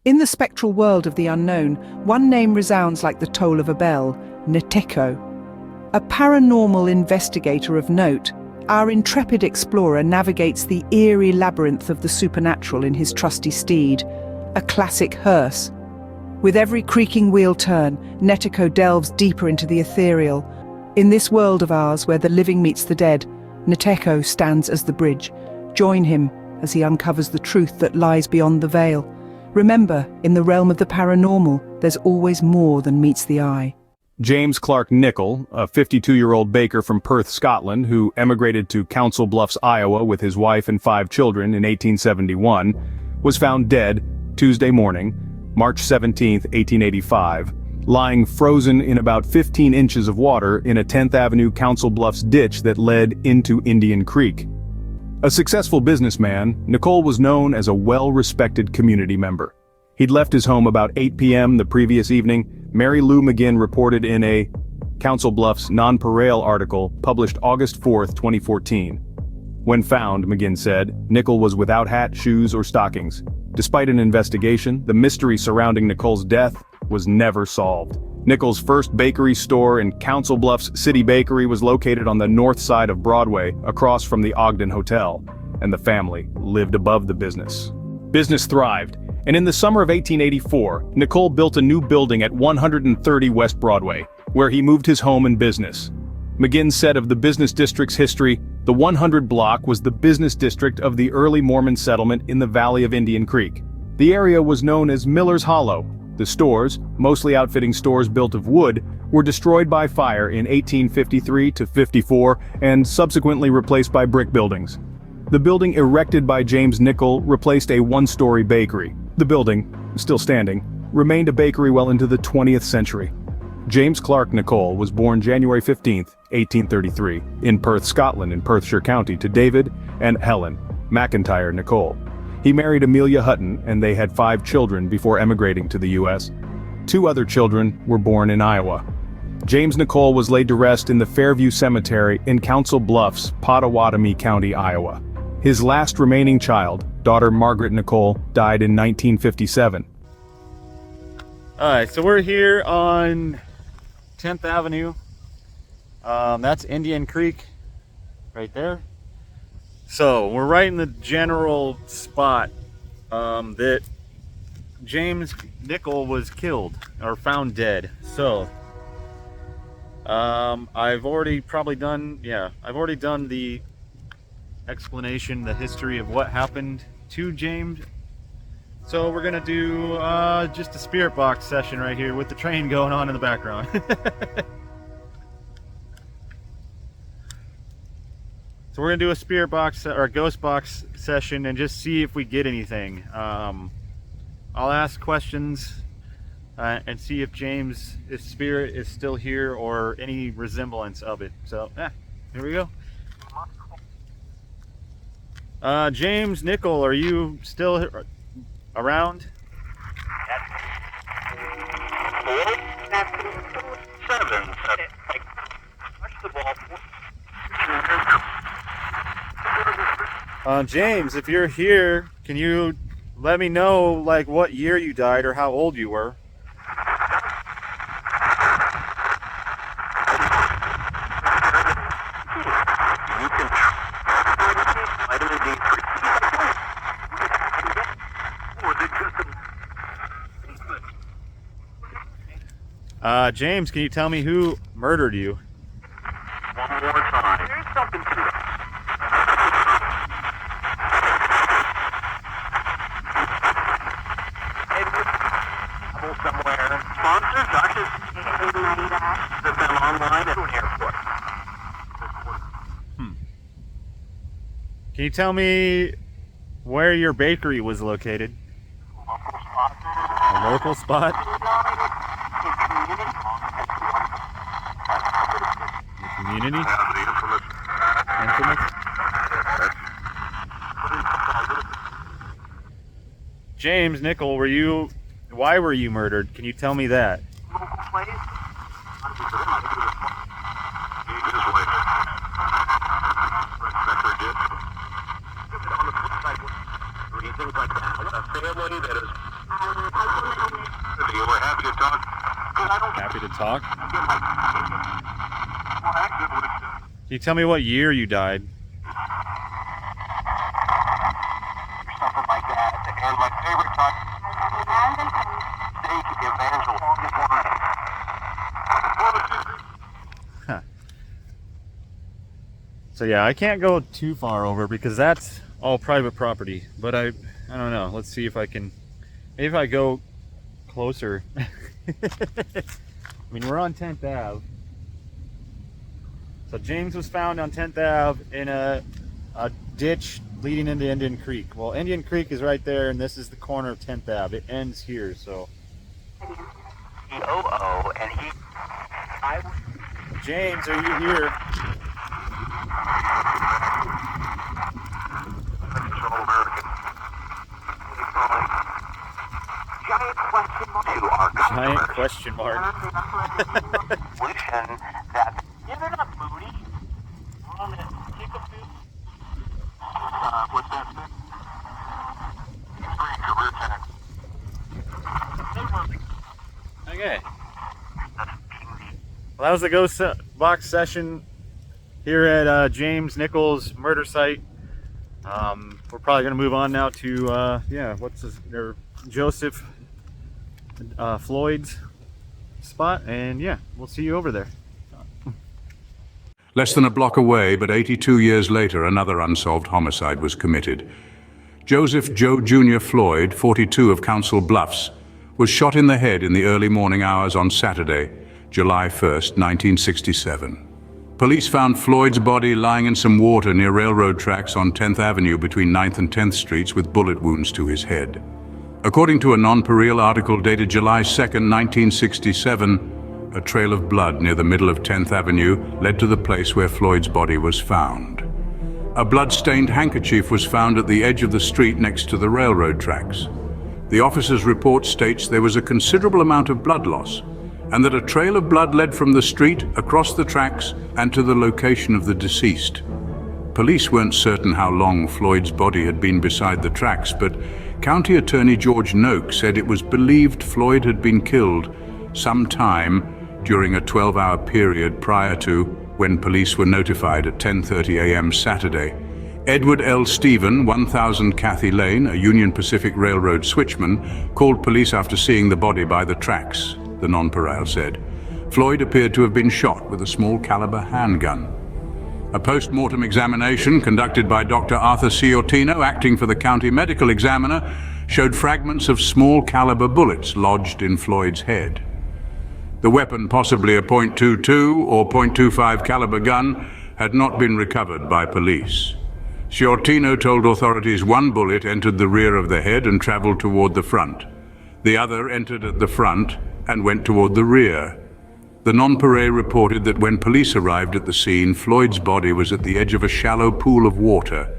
In the spectral world of the unknown, one name resounds like the toll of a bell: Nicoll. A paranormal investigator of note, our intrepid explorer navigates the eerie labyrinth of the supernatural in his trusty steed, a classic hearse. With every creaking wheel turn, Nicoll delves deeper into the ethereal. In this world of ours where the living meets the dead, Nicoll stands as the bridge. Join him as he uncovers the truth that lies beyond the veil. Remember, in the realm of the paranormal, there's always more than meets the eye. James Clark Nicoll, a 52-year-old baker from Perth, Scotland, who emigrated to Council Bluffs, Iowa with his wife and 5 children in 1871, was found dead Tuesday morning, March 17, 1885, lying frozen in about 15 inches of water in a 10th Avenue Council Bluffs ditch that led into Indian Creek. A successful businessman, Nicoll was known as a well-respected community member. He'd left his home about 8 p.m. the previous evening. Mary Lou McGinn reported in a Council Bluffs Nonpareil article published August 4, 2014. When found, McGinn said, Nicoll was without hat, shoes, or stockings. Despite an investigation, the mystery surrounding Nicoll's death was never solved. Nicoll's first bakery store in Council Bluffs City Bakery was located on the north side of Broadway, across from the Ogden Hotel, and the family lived above the business. Business thrived, and in the summer of 1884, Nicoll built a new building at 130 West Broadway, where he moved his home and business. McGinn said of the business district's history, the 100 block was the business district of the early Mormon settlement in the valley of Indian Creek. The area was known as Miller's Hollow. The stores, mostly outfitting stores built of wood, were destroyed by fire in 1853 to 54 and subsequently replaced by brick buildings. The building erected by James Nicoll replaced a one-story bakery. The building, still standing, remained a bakery well into the 20th century. James Clark Nicoll was born January 15, 1833, in Perth, Scotland in Perthshire County to David and Helen McIntyre Nicoll. He married Amelia Hutton and they had 5 children before emigrating to the U.S. 2 other children were born in Iowa. James Nicoll was laid to rest in the Fairview Cemetery in Council Bluffs, Pottawatomie County, Iowa. His last remaining child, daughter Margaret Nicoll, died in 1957. Alright, so we're here on 10th Avenue. That's Indian Creek right there. So we're right in the general spot that James Nicoll was killed or found dead. So I've already done the explanation, the history of what happened to James. So we're gonna do just a spirit box session right here with the train going on in the background. So we're gonna do a spirit box or a ghost box session and just see if we get anything. I'll ask questions and see if James' spirit is still here or any resemblance of it. So here we go. James Nicoll, are you still around? James, if you're here, can you let me know like what year you died or how old you were? James, can you tell me who murdered you? One more time. There's something to it. Somewhere. Sponsor, Dr. Put them online at an airport. Can you tell me where your bakery was located? Local spot. A local spot? The community? Infamous? James Nicoll, why were you murdered? Can you tell me that? Local place. On the flip side, things like that. A family that is happy to talk. Can you tell me what year you died? Something like that. And my favorite talk, steak evangelist. Huh. So yeah, I can't go too far over because that's all private property. But I don't know. Let's see if I can. Maybe if I go closer. I mean, we're on 10th Ave. So James was found on 10th Ave in a ditch leading into Indian Creek. Well, Indian Creek is right there, and this is the corner of 10th Ave. It ends here, so. COO, and he. James, are you here? Giant question mark. Giant question mark. Solution that. Yeah, they're not booty. We're on the Kickapoo. What's that? Okay. Well, that was the ghost box session here at James Nicoll's murder site. We're probably going to move on now to, Joseph Floyd's spot, and yeah, we'll see you over there. Less than a block away, but 82 years later, another unsolved homicide was committed. Joseph Joe Jr. Floyd, 42, of Council Bluffs, was shot in the head in the early morning hours on Saturday, July 1st, 1967. Police found Floyd's body lying in some water near railroad tracks on 10th Avenue between 9th and 10th Streets with bullet wounds to his head. According to a non-pareil article dated July 2nd, 1967, a trail of blood near the middle of 10th Avenue led to the place where Floyd's body was found. A blood-stained handkerchief was found at the edge of the street next to the railroad tracks. The officer's report states there was a considerable amount of blood loss, and that a trail of blood led from the street across the tracks and to the location of the deceased. Police weren't certain how long Floyd's body had been beside the tracks, but County Attorney George Noak said it was believed Floyd had been killed sometime during a 12-hour period prior to when police were notified at 10:30 a.m. Saturday. Edward L. Stephen, 1000 Cathy Lane, a Union Pacific Railroad switchman, called police after seeing the body by the tracks, the non-pareil said. Floyd appeared to have been shot with a small caliber handgun. A post-mortem examination conducted by Dr. Arthur Ciortino, acting for the county medical examiner, showed fragments of small caliber bullets lodged in Floyd's head. The weapon, possibly a .22 or .25 caliber gun, had not been recovered by police. Ciortino told authorities one bullet entered the rear of the head and traveled toward the front. The other entered at the front and went toward the rear. The non-pareil reported that when police arrived at the scene, Floyd's body was at the edge of a shallow pool of water,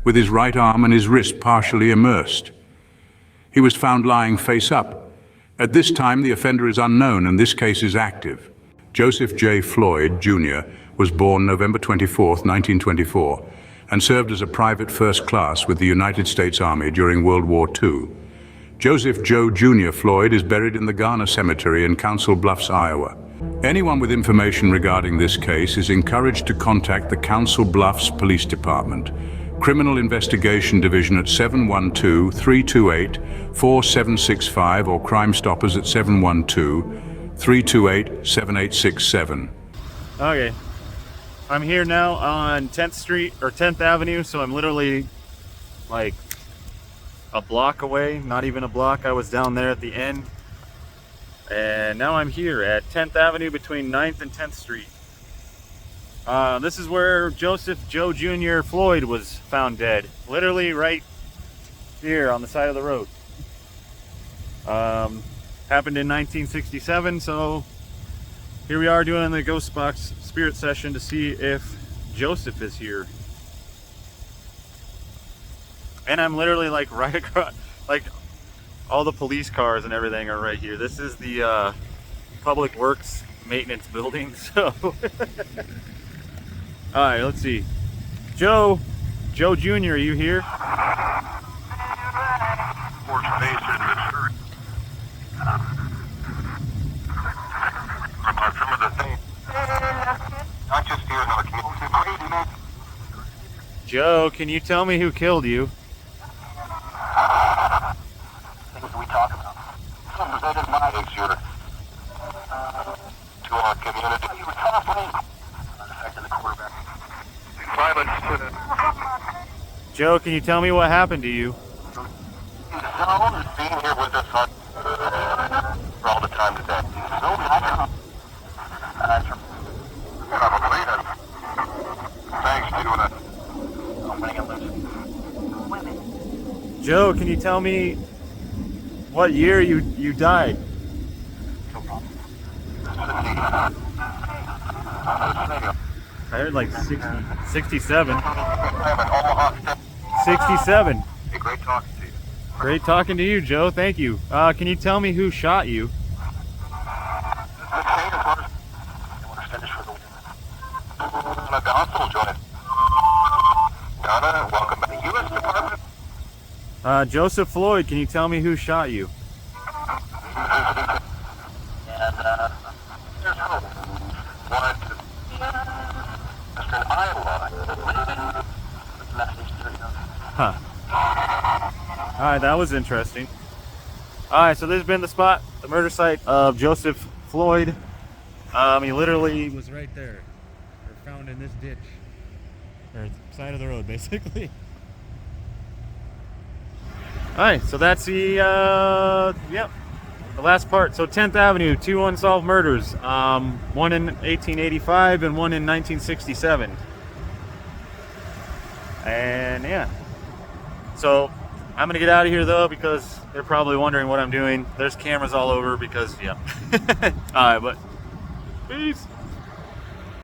with his right arm and his wrist partially immersed. He was found lying face up. At this time, the offender is unknown and this case is active. Joseph J. Floyd, Jr. was born November 24, 1924, and served as a private first class with the United States Army during World War II. Joseph Joe Jr. Floyd is buried in the Garner Cemetery in Council Bluffs, Iowa. Anyone with information regarding this case is encouraged to contact the Council Bluffs Police Department, Criminal Investigation Division at 712-328-4765 or Crime Stoppers at 712-328-7867. Okay, I'm here now on 10th Street or 10th Avenue, so I'm literally like a block away, not even a block. I was down there at the end, and now I'm here at 10th Avenue between 9th and 10th Street. This is where Joseph Joe Jr. Floyd was found dead, literally right here on the side of the road. Happened in 1967, so here we are doing the Ghost Box Spirit Session to see if Joseph is here. And I'm literally like right across, like all the police cars and everything are right here. This is the Public Works Maintenance Building, so. All right, let's see. Joe Jr., are you here? Joe, can you tell me who killed you? Things we talk about. Represented my exuder to our community. You were talking. Affected the quarterback. Silence to the Joe, can you tell me what happened to you? zone is being here with us for all the time today. So probably thanks to opening and losing. Joe, can you tell me what year you died? No problem. I heard like 60, 67. Omaha State. 67. Hey, great talking to you. Great talking to you, Joe. Thank you. Can you tell me who shot you? The state of course. You want to finish for the weekend? The gospel join us. Donna, welcome back. The U.S. Department. Joseph Floyd, can you tell me who shot you? And there's hope. Wanted to Western Iowa. Message to you. Huh. Alright, that was interesting. Alright, so this has been the spot, the murder site of Joseph Floyd. He literally was right there. Or found in this ditch. Or side of the road, basically. Alright, so that's the last part. So 10th Avenue, 2 unsolved murders. One in 1885 and one in 1967. And yeah. So I'm gonna get out of here though because they're probably wondering what I'm doing. There's cameras all over because yeah. Alright, but peace.